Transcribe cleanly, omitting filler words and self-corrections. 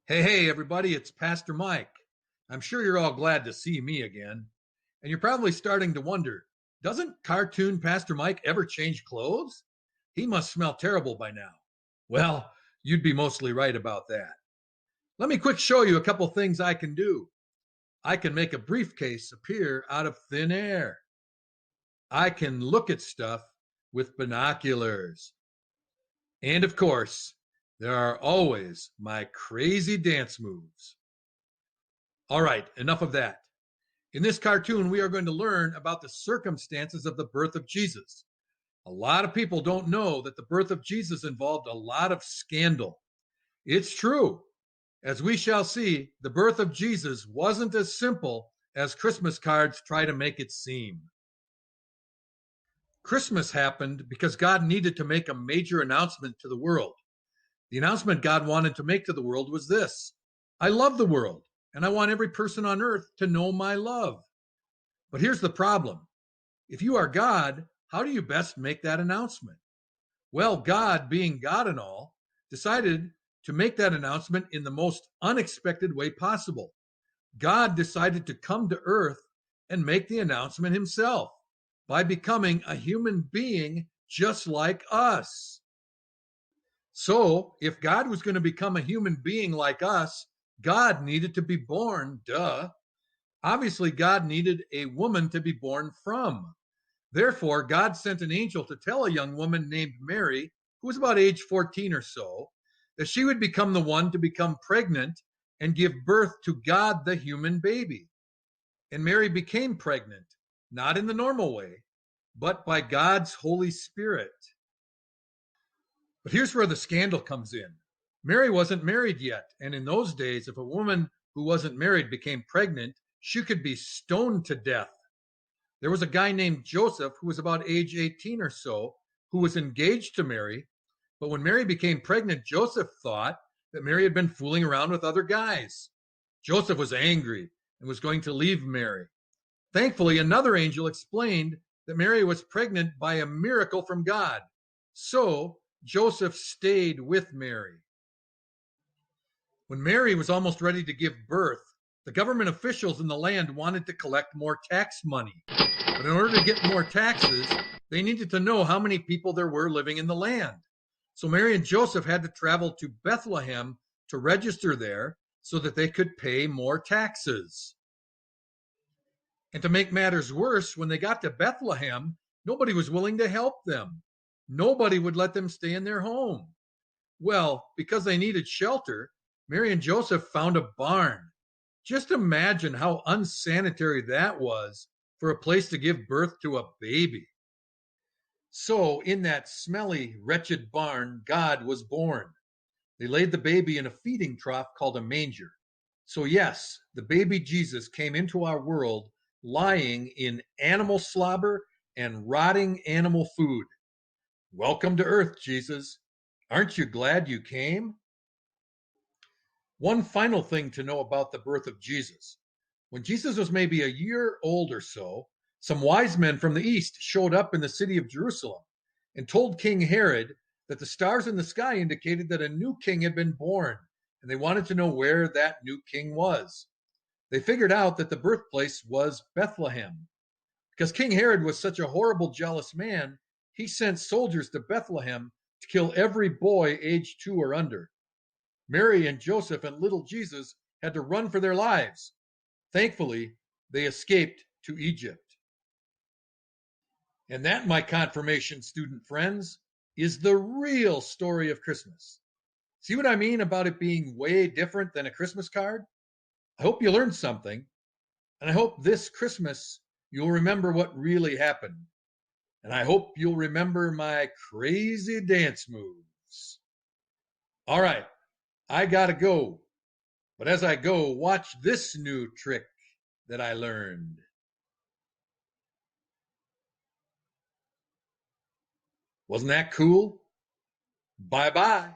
Hey, everybody, it's Pastor Mike. I'm sure you're all glad to see me again. And you're probably starting to wonder, doesn't cartoon Pastor Mike ever change clothes? He must smell terrible by now. Well, you'd be mostly right about that. Let me quick show you a couple things I can do. I can make a briefcase appear out of thin air. I can look at stuff with binoculars. And of course, there are always my crazy dance moves. All right, enough of that. In this cartoon, we are going to learn about the circumstances of the birth of Jesus. A lot of people don't know that the birth of Jesus involved a lot of scandal. It's true. As we shall see, the birth of Jesus wasn't as simple as Christmas cards try to make it seem. Christmas happened because God needed to make a major announcement to the world. The announcement God wanted to make to the world was this: I love the world, and I want every person on earth to know my love. But here's the problem. If you are God, how do you best make that announcement? Well, God, being God and all, decided to make that announcement in the most unexpected way possible. God decided to come to earth and make the announcement himself by becoming a human being just like us. So, if God was going to become a human being like us, God needed to be born, duh. Obviously, God needed a woman to be born from. Therefore, God sent an angel to tell a young woman named Mary, who was about age 14 or so, that she would become the one to become pregnant and give birth to God, the human baby. And Mary became pregnant, not in the normal way, but by God's Holy Spirit. But here's where the scandal comes in. Mary wasn't married yet, and in those days, if a woman who wasn't married became pregnant, she could be stoned to death. There was a guy named Joseph who was about age 18 or so, who was engaged to Mary, but when Mary became pregnant, Joseph thought that Mary had been fooling around with other guys. Joseph was angry and was going to leave Mary. Thankfully, another angel explained that Mary was pregnant by a miracle from God. So Joseph stayed with Mary. When Mary was almost ready to give birth, the government officials in the land wanted to collect more tax money. But in order to get more taxes, they needed to know how many people there were living in the land. So Mary and Joseph had to travel to Bethlehem to register there so that they could pay more taxes. And to make matters worse, when they got to Bethlehem, nobody was willing to help them. Nobody would let them stay in their home. Well, because they needed shelter, Mary and Joseph found a barn. Just imagine how unsanitary that was for a place to give birth to a baby. So, in that smelly, wretched barn, God was born. They laid the baby in a feeding trough called a manger. So, yes, the baby Jesus came into our world lying in animal slobber and rotting animal food. Welcome to earth, Jesus. Aren't you glad you came? One final thing to know about the birth of Jesus. When Jesus was maybe a year old or so, some wise men from the east showed up in the city of Jerusalem and told King Herod that the stars in the sky indicated that a new king had been born, and they wanted to know where that new king was. They figured out that the birthplace was Bethlehem. Because King Herod was such a horrible, jealous man, he sent soldiers to Bethlehem to kill every boy aged 2 or under. Mary and Joseph and little Jesus had to run for their lives. Thankfully, they escaped to Egypt. And that, my confirmation student friends, is the real story of Christmas. See what I mean about it being way different than a Christmas card? I hope you learned something, and I hope this Christmas you'll remember what really happened. And I hope you'll remember my crazy dance moves. All right, I gotta go. But as I go, watch this new trick that I learned. Wasn't that cool? Bye-bye.